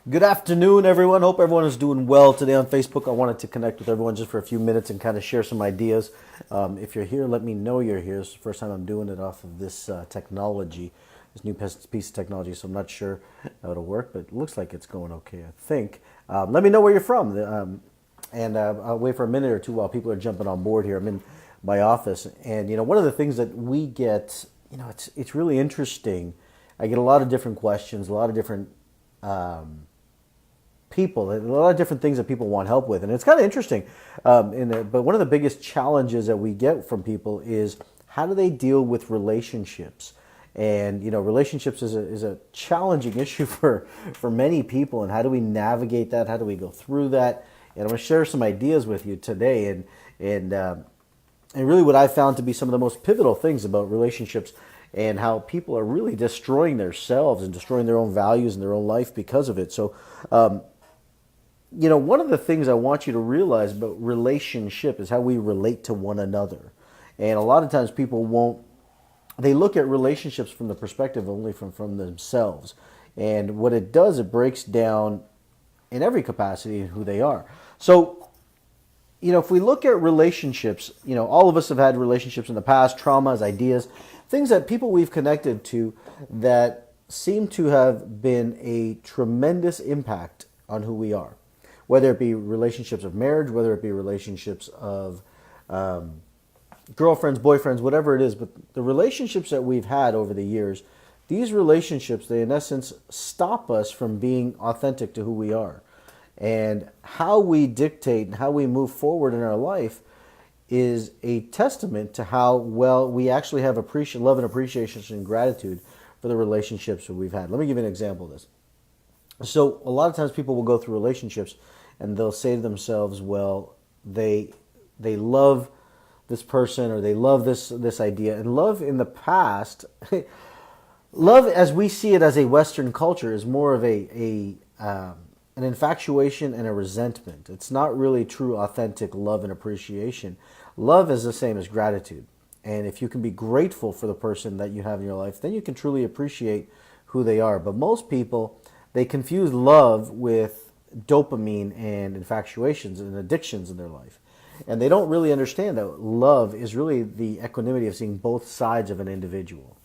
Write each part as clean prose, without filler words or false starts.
Good afternoon, everyone. Hope everyone is doing well today on Facebook. I wanted to connect with everyone just for a few minutes and kind of share some ideas. If you're here, let me know you're here. It's the first time I'm doing it off of this technology, this new piece of technology, so I'm not sure how it'll work, but it looks like it's going okay, I think. Let me know where you're from, and I'll wait for a minute or two while people are jumping on board here. I'm in my office, and one of the things that we get, it's really interesting. I get a lot of different questions, a lot of different people, a lot of different things that people want help with, and it's kind of interesting. But one of the biggest challenges that we get from people is how do they deal with relationships? And relationships is a challenging issue for many people. And how do we navigate that? How do we go through that? And I'm going to share some ideas with you today. And really, what I found to be some of the most pivotal things about relationships and how people are really destroying themselves and destroying their own values and their own life because of it. So, one of the things I want you to realize about relationship is how we relate to one another. And a lot of times they look at relationships from the perspective only from themselves. And what it does, it breaks down in every capacity who they are. So, if we look at relationships, all of us have had relationships in the past, traumas, ideas, things that people we've connected to that seem to have been a tremendous impact on who we are. Whether it be relationships of marriage, whether it be relationships of girlfriends, boyfriends, whatever it is. But the relationships that we've had over the years, these relationships, they in essence stop us from being authentic to who we are. And how we dictate and how we move forward in our life is a testament to how well we actually have love and appreciation and gratitude for the relationships that we've had. Let me give you an example of this. So a lot of times people will go through relationships and they'll say to themselves, well, they love this person or they love this idea. And love in the past, love as we see it as a Western culture is more of an infatuation and a resentment. It's not really true, authentic love and appreciation. Love is the same as gratitude. And if you can be grateful for the person that you have in your life, then you can truly appreciate who they are. But most people, they confuse love with dopamine and infatuations and addictions in their life. And they don't really understand that love is really the equanimity of seeing both sides of an individual.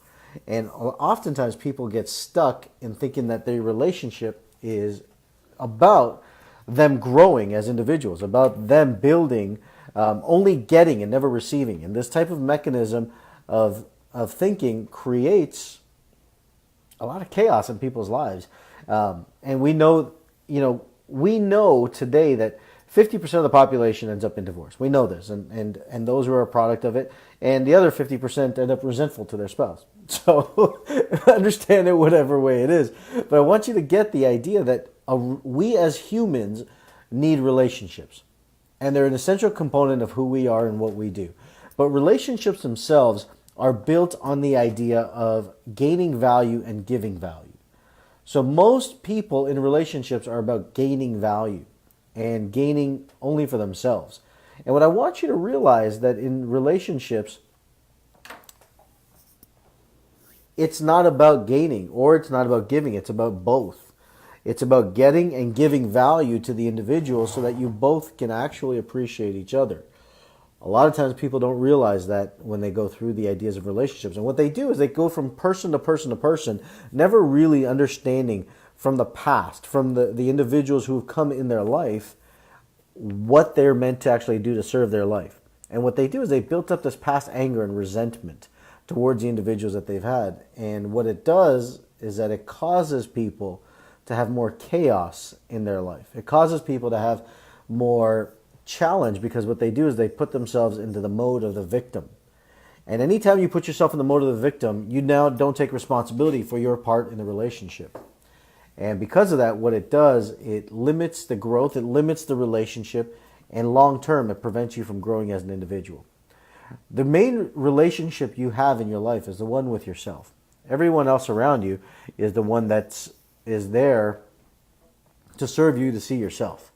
And oftentimes people get stuck in thinking that their relationship is about them growing as individuals, about them building, only getting and never receiving. And this type of mechanism of thinking creates a lot of chaos in people's lives. And we know today that 50% of the population ends up in divorce. We know this, and those who are a product of it, and the other 50% end up resentful to their spouse. So understand it whatever way it is. But I want you to get the idea that we as humans need relationships, and they're an essential component of who we are and what we do. But relationships themselves are built on the idea of gaining value and giving value. So most people in relationships are about gaining value and gaining only for themselves. And what I want you to realize that in relationships, it's not about gaining or it's not about giving. It's about both. It's about getting and giving value to the individual so that you both can actually appreciate each other. A lot of times people don't realize that when they go through the ideas of relationships. And what they do is they go from person to person to person, never really understanding from the past, from the individuals who have come in their life, what they're meant to actually do to serve their life. And what they do is they built up this past anger and resentment towards the individuals that they've had. And what it does is that it causes people to have more chaos in their life. It causes people to have more challenge because what they do is they put themselves into the mode of the victim. And anytime you put yourself in the mode of the victim, you now don't take responsibility for your part in the relationship. And because of that, what it does, it limits the growth, it limits the relationship, and long term, it prevents you from growing as an individual. The main relationship you have in your life is the one with yourself. Everyone else around you is the one is there to serve you to see yourself.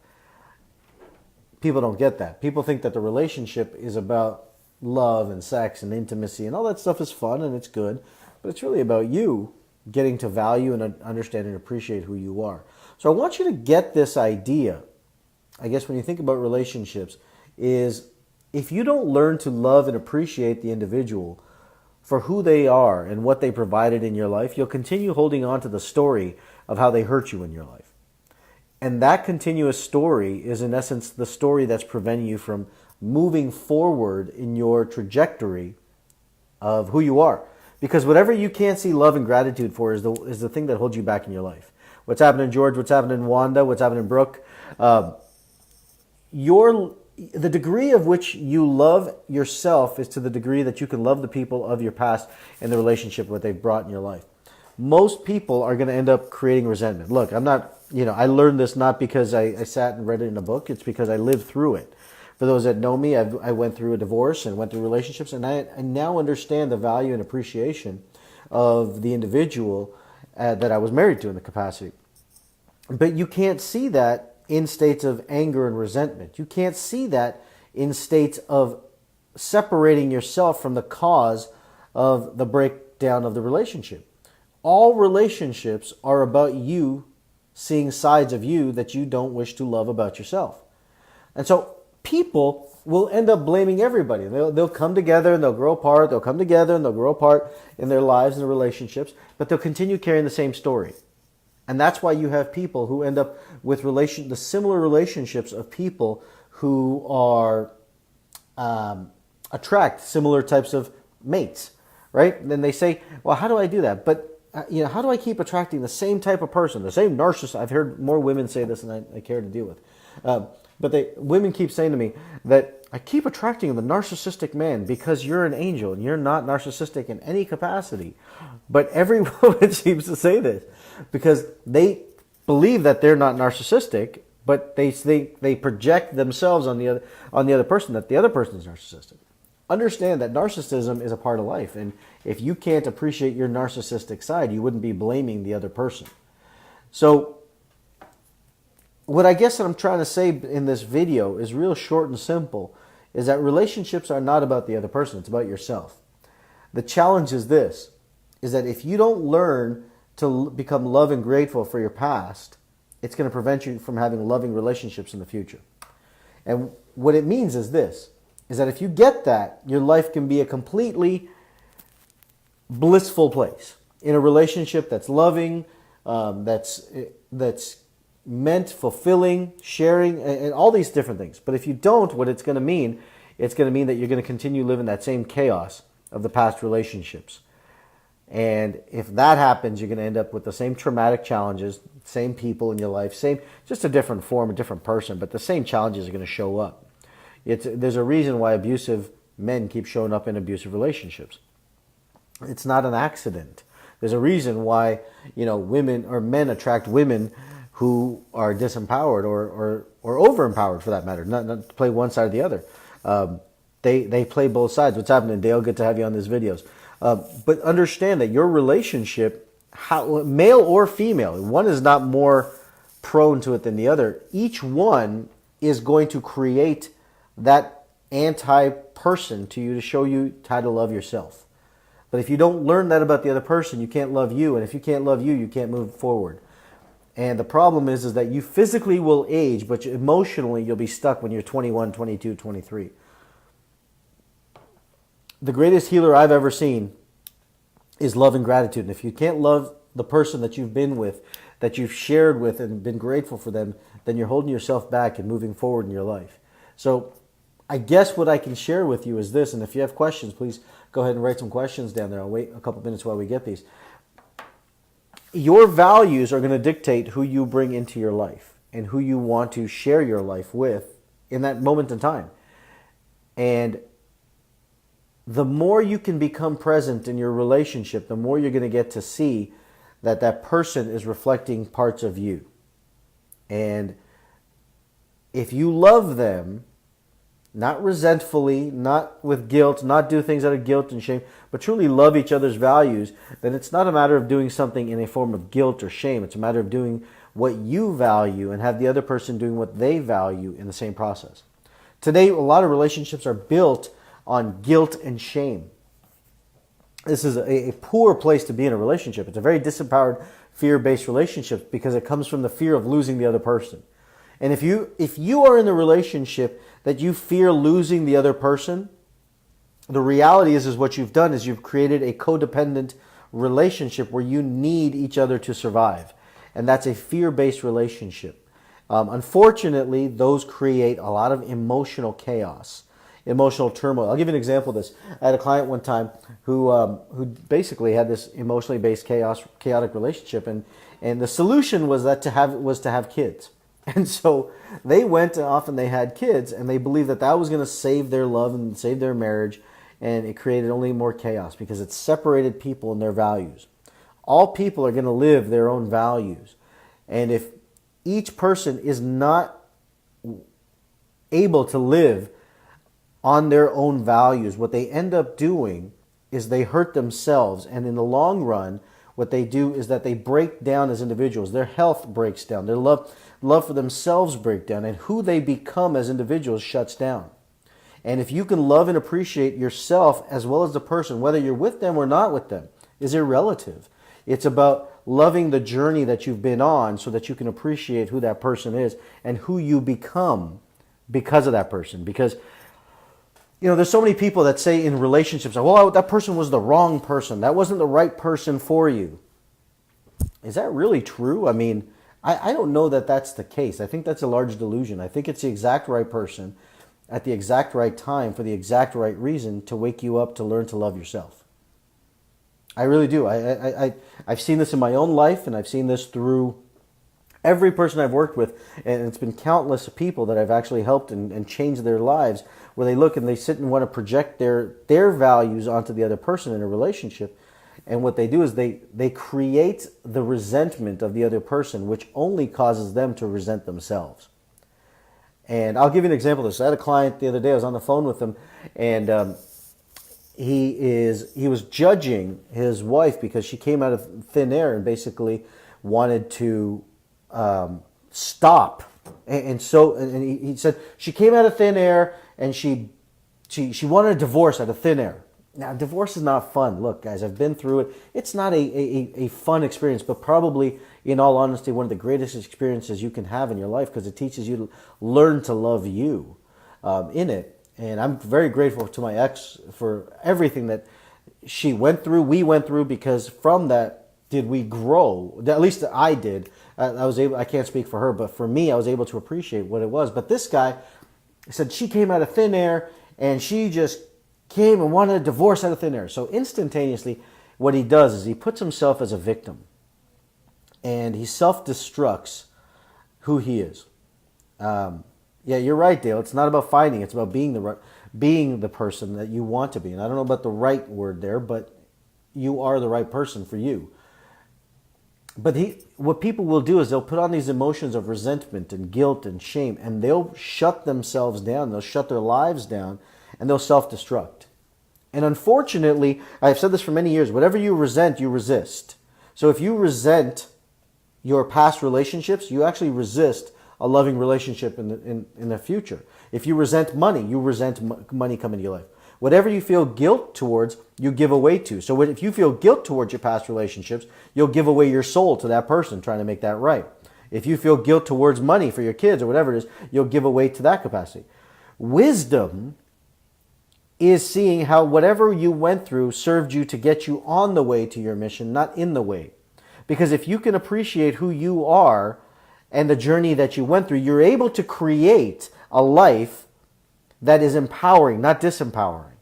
People don't get that. People think that the relationship is about love and sex and intimacy, and all that stuff is fun and it's good, but it's really about you getting to value and understand and appreciate who you are. So I want you to get this idea, I guess when you think about relationships, is if you don't learn to love and appreciate the individual for who they are and what they provided in your life, you'll continue holding on to the story of how they hurt you in your life. And that continuous story is, in essence, the story that's preventing you from moving forward in your trajectory of who you are. Because whatever you can't see love and gratitude for is the thing that holds you back in your life. What's happening, George? What's happening, Wanda? What's happening, Brooke? The degree of which you love yourself is to the degree that you can love the people of your past and the relationship what they've brought in your life. Most people are going to end up creating resentment. Look, I'm not, I learned this not because I sat and read it in a book. It's because I lived through it. For those that know me, I went through a divorce and went through relationships, and I now understand the value and appreciation of the individual that I was married to in the capacity. But you can't see that in states of anger and resentment. You can't see that in states of separating yourself from the cause of the breakdown of the relationship. All relationships are about you seeing sides of you that you don't wish to love about yourself. And so people will end up blaming everybody. They'll come together and they'll grow apart. They'll come together and they'll grow apart in their lives and their relationships, but they'll continue carrying the same story. And that's why you have people who end up with the similar relationships of people who are attract similar types of mates, right? And then they say, well, how do I do that? But how do I keep attracting the same type of person, the same narcissist? I've heard more women say this than I care to deal with. But women keep saying to me that I keep attracting the narcissistic man because you're an angel and you're not narcissistic in any capacity. But every woman seems to say this because they believe that they're not narcissistic, but they project themselves on the other person, that the other person is narcissistic. Understand that narcissism is a part of life, and if you can't appreciate your narcissistic side, you wouldn't be blaming the other person. So what I guess that I'm trying to say in this video is real short and simple, is that relationships are not about the other person, it's about yourself. The challenge is this, is that if you don't learn to become love and grateful for your past, it's going to prevent you from having loving relationships in the future. And what it means is this, is that if you get that, your life can be a completely blissful place in a relationship that's loving, that's meant, fulfilling, sharing, and all these different things. But if you don't, what it's going to mean that you're going to continue living that same chaos of the past relationships. And if that happens, you're going to end up with the same traumatic challenges, same people in your life, just a different form, a different person, but the same challenges are going to show up. There's a reason why abusive men keep showing up in abusive relationships. It's not an accident. There's a reason why, women or men attract women who are disempowered or overempowered, for that matter, not to play one side or the other. They play both sides. What's happening, Dale? Good to have you on these videos. But understand that your relationship, male or female, one is not more prone to it than the other. Each one is going to create that anti-person to you to show you how to love yourself. But if you don't learn that about the other person, you can't love you. And if you can't love you, you can't move forward. And the problem is that you physically will age, but emotionally you'll be stuck when you're 21, 22, 23. The greatest healer I've ever seen is love and gratitude. And if you can't love the person that you've been with, that you've shared with and been grateful for them, then you're holding yourself back and moving forward in your life. So I guess what I can share with you is this, and if you have questions, please go ahead and write some questions down there. I'll wait a couple minutes while we get these. Your values are going to dictate who you bring into your life and who you want to share your life with in that moment in time. And the more you can become present in your relationship, the more you're going to get to see that that person is reflecting parts of you. And if you love them, not resentfully, not with guilt, not do things out of guilt and shame, but truly love each other's values, then it's not a matter of doing something in a form of guilt or shame. It's a matter of doing what you value and have the other person doing what they value in the same process. Today, a lot of relationships are built on guilt and shame. this is a poor place to be in a relationship. It's a very disempowered, fear-based relationship because it comes from the fear of losing the other person. And if you are in a relationship that you fear losing the other person, the reality is what you've done is you've created a codependent relationship where you need each other to survive. And that's a fear-based relationship. Unfortunately, those create a lot of emotional chaos, emotional turmoil. I'll give you an example of this. I had a client one time who basically had this emotionally based chaotic relationship, and the solution was to have kids. And so they went off and they had kids, and they believed that was going to save their love and save their marriage, and it created only more chaos because it separated people and their values. All people are going to live their own values, and if each person is not able to live on their own values, what they end up doing is they hurt themselves, and in the long run, what they do is that they break down as individuals. Their health breaks down. Their love for themselves breaks down, and who they become as individuals shuts down. And if you can love and appreciate yourself as well as the person, whether you're with them or not with them, is irrelative. It's about loving the journey that you've been on so that you can appreciate who that person is and who you become because of that person. Because there's so many people that say in relationships, well, that person was the wrong person. That wasn't the right person for you. Is that really true? I mean, I don't know that that's the case. I think that's a large delusion. I think it's the exact right person at the exact right time for the exact right reason to wake you up to learn to love yourself. I really do. I've seen this in my own life, and I've seen this through every person I've worked with, and it's been countless people that I've actually helped and changed their lives, where they look and they sit and want to project their values onto the other person in a relationship. And what they do is they create the resentment of the other person, which only causes them to resent themselves. And I'll give you an example of this. I had a client the other day. I was on the phone with him, and he was judging his wife because she came out of thin air and basically wanted to stop. And he said she came out of thin air and she wanted a divorce out of thin air. Now, divorce is not fun. Look, guys, I've been through it. It's not a fun experience, but probably, in all honesty, one of the greatest experiences you can have in your life because it teaches you to learn to love you in it. And I'm very grateful to my ex for everything that she went through, we went through, because from that did we grow. At least I did. I can't speak for her, but for me, I was able to appreciate what it was. But this guy said she came out of thin air and she just came and wanted a divorce out of thin air. So instantaneously, what he does is he puts himself as a victim and he self-destructs who he is. Yeah, you're right, Dale. It's not about fighting. It's about being the person that you want to be. And I don't know about the right word there, but you are the right person for you. But what people will do is they'll put on these emotions of resentment and guilt and shame, and they'll shut themselves down. They'll shut their lives down, and they'll self-destruct. And unfortunately, I've said this for many years, whatever you resent, you resist. So if you resent your past relationships, you actually resist a loving relationship in the future. If you resent money, you resent money coming to your life. Whatever you feel guilt towards, you give away to. So if you feel guilt towards your past relationships, you'll give away your soul to that person trying to make that right. If you feel guilt towards money for your kids or whatever it is, you'll give away to that capacity. Wisdom is seeing how whatever you went through served you to get you on the way to your mission, not in the way. Because if you can appreciate who you are and the journey that you went through, you're able to create a life that is empowering, not disempowering.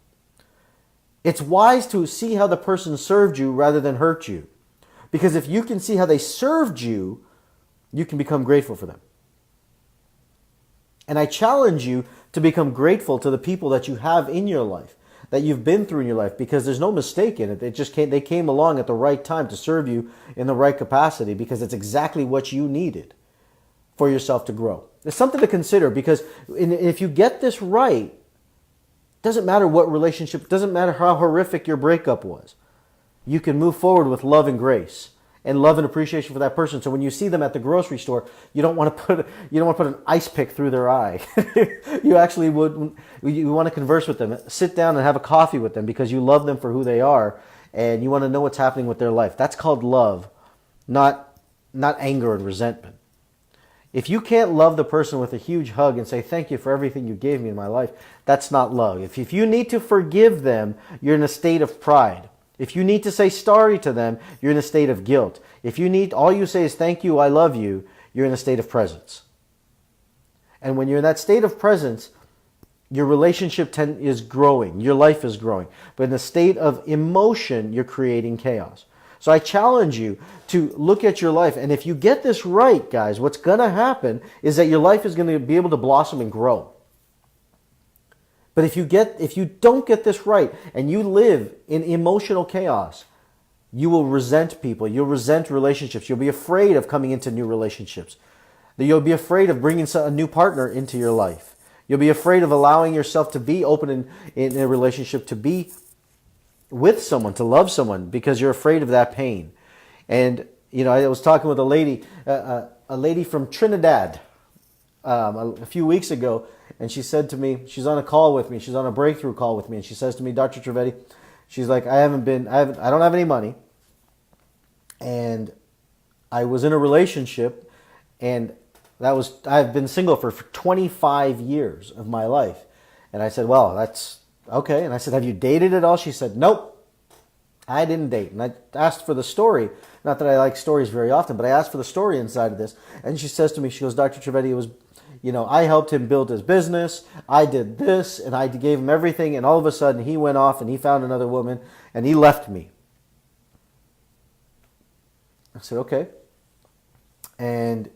It's wise to see how the person served you rather than hurt you. Because if you can see how they served you, you can become grateful for them. And I challenge you to become grateful to the people that you have in your life, that you've been through in your life, because there's no mistake in it. They came along at the right time to serve you in the right capacity, because it's exactly what you needed for yourself to grow. It's something to consider, because if you get this right, it doesn't matter what relationship, it doesn't matter how horrific your breakup was. You can move forward with love and grace and love and appreciation for that person. So when you see them at the grocery store, you don't want to put an ice pick through their eye. You actually you want to converse with them, sit down and have a coffee with them, because you love them for who they are, and you want to know what's happening with their life. That's called love, not anger and resentment. If you can't love the person with a huge hug and say, thank you for everything you gave me in my life, that's not love. If you need to forgive them, you're in a state of pride. If you need to say sorry to them, you're in a state of guilt. If all you say is thank you, I love you, you're in a state of presence. And when you're in that state of presence, your relationship is growing, your life is growing. But in a state of emotion, you're creating chaos. So I challenge you to look at your life. And if you get this right, guys, what's going to happen is that your life is going to be able to blossom and grow. But if you don't get this right and you live in emotional chaos, you will resent people. You'll resent relationships. You'll be afraid of coming into new relationships. You'll be afraid of bringing a new partner into your life. You'll be afraid of allowing yourself to be open in a relationship, to be with someone, to love someone, because you're afraid of that pain. And I was talking with a lady from Trinidad a few weeks ago, and she said to me, she's on a call with me, she's on a breakthrough call with me, and she says to me, Dr. Trivedi, she's like, I don't have any money, and I was in a relationship, and I've been single for 25 years of my life. And I said, well, that's okay. And I said, have you dated at all? She said, nope, I didn't date. And I asked for the story. Not that I like stories very often, but I asked for the story inside of this. And she says to me, she goes, Dr. Trivedi, it was, I helped him build his business. I did this, and I gave him everything. And all of a sudden, he went off and he found another woman, and he left me. I said, okay. And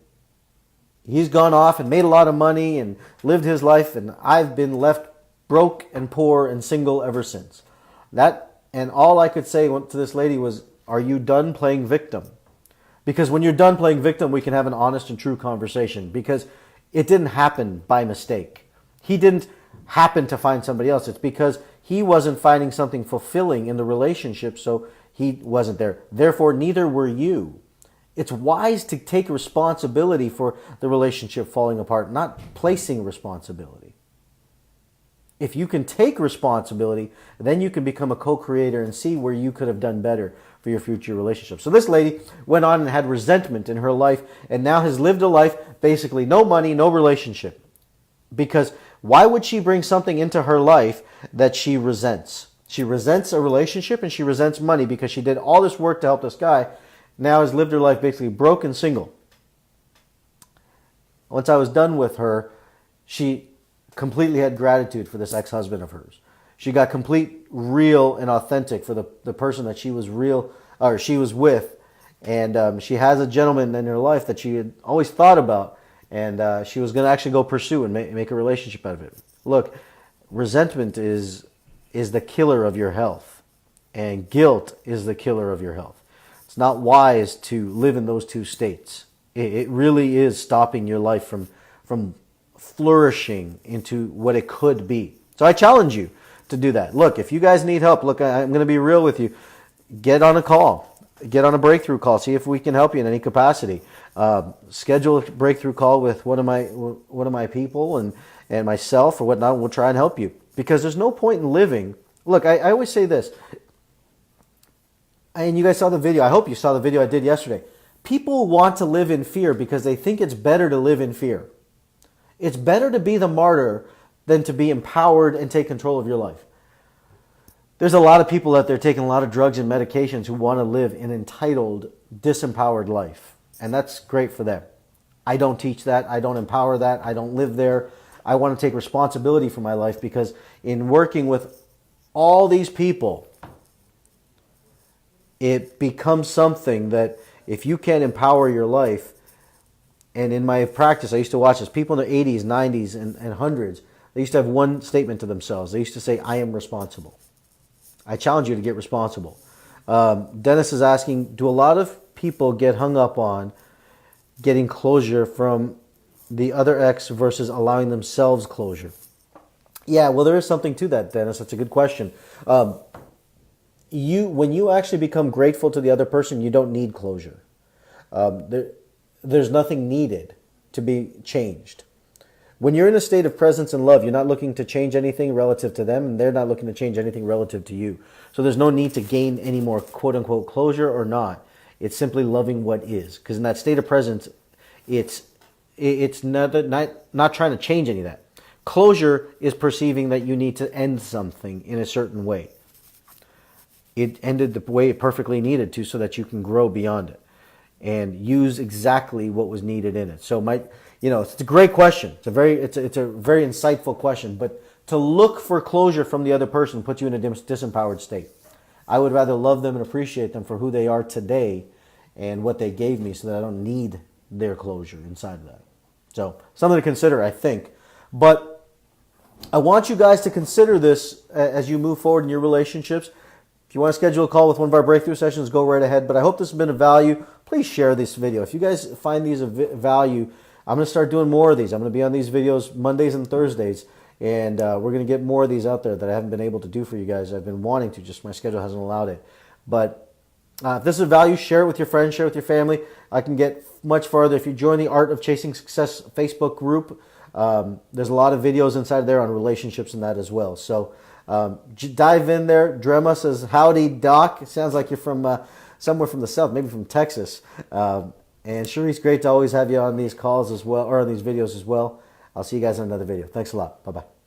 he's gone off and made a lot of money and lived his life, and I've been left broke and poor and single ever since. And all I could say to this lady was, are you done playing victim? Because when you're done playing victim, we can have an honest and true conversation, because it didn't happen by mistake. He didn't happen to find somebody else. It's because he wasn't finding something fulfilling in the relationship, so he wasn't there. Therefore, neither were you. It's wise to take responsibility for the relationship falling apart, not placing responsibility. If you can take responsibility, then you can become a co-creator and see where you could have done better for your future relationship. So this lady went on and had resentment in her life, and now has lived a life, basically no money, no relationship. Because why would she bring something into her life that she resents? She resents a relationship and she resents money because she did all this work to help this guy. Now has lived her life basically broke and single. Once I was done with her, she completely had gratitude for this ex-husband of hers. She got complete, real, and authentic for the person that she was with. And she has a gentleman in her life that she had always thought about, and she was going to actually go pursue and make a relationship out of it. Look, resentment is the killer of your health, and guilt is the killer of your health. It's not wise to live in those two states. It really is stopping your life from flourishing into what it could be. So I challenge you to do that. Look, if you guys need help, look, I'm going to be real with you. Get on a call. Get on a breakthrough call. See if we can help you in any capacity. Schedule a breakthrough call with one of my people and myself or whatnot. We'll try and help you. Because there's no point in living. Look, I always say this. And you guys saw the video. I hope you saw the video I did yesterday. People want to live in fear because they think it's better to live in fear. It's better to be the martyr than to be empowered and take control of your life. There's a lot of people out there taking a lot of drugs and medications who want to live an entitled, disempowered life. And that's great for them. I don't teach that. I don't empower that. I don't live there. I want to take responsibility for my life, because in working with all these people, it becomes something that if you can't empower your life, and in my practice, I used to watch this, people in their 80s, 90s, and 100s, they used to have one statement to themselves. They used to say, I am responsible. I challenge you to get responsible. Dennis is asking, do a lot of people get hung up on getting closure from the other ex versus allowing themselves closure? Yeah, well, there is something to that, Dennis. That's a good question. When you actually become grateful to the other person, you don't need closure. There's nothing needed to be changed. When you're in a state of presence and love, you're not looking to change anything relative to them, and they're not looking to change anything relative to you. So there's no need to gain any more quote unquote closure or not. It's simply loving what is. Because in that state of presence, it's not trying to change any of that. Closure is perceiving that you need to end something in a certain way. It ended the way it perfectly needed to so that you can grow beyond it and use exactly what was needed in it. So it's a great question. It's a very insightful question. But to look for closure from the other person puts you in a disempowered state. I would rather love them and appreciate them for who they are today and what they gave me so that I don't need their closure inside of that. So something to consider, I think. But I want you guys to consider this as you move forward in your relationships. If you want to schedule a call with one of our breakthrough sessions, go right ahead. But I hope this has been of value. Please share this video. If you guys find these of value, I'm going to start doing more of these. I'm going to be on these videos Mondays and Thursdays. And we're going to get more of these out there that I haven't been able to do for you guys. I've been wanting to, just my schedule hasn't allowed it. But if this is of value, share it with your friends, share it with your family. I can get much farther. If you join the Art of Chasing Success Facebook group, there's a lot of videos inside there on relationships and that as well. So dive in there. Drema says, howdy, Doc. It sounds like you're from somewhere from the South, maybe from Texas. And Sharice, great to always have you on these calls as well, or on these videos as well. I'll see you guys in another video. Thanks a lot. Bye-bye.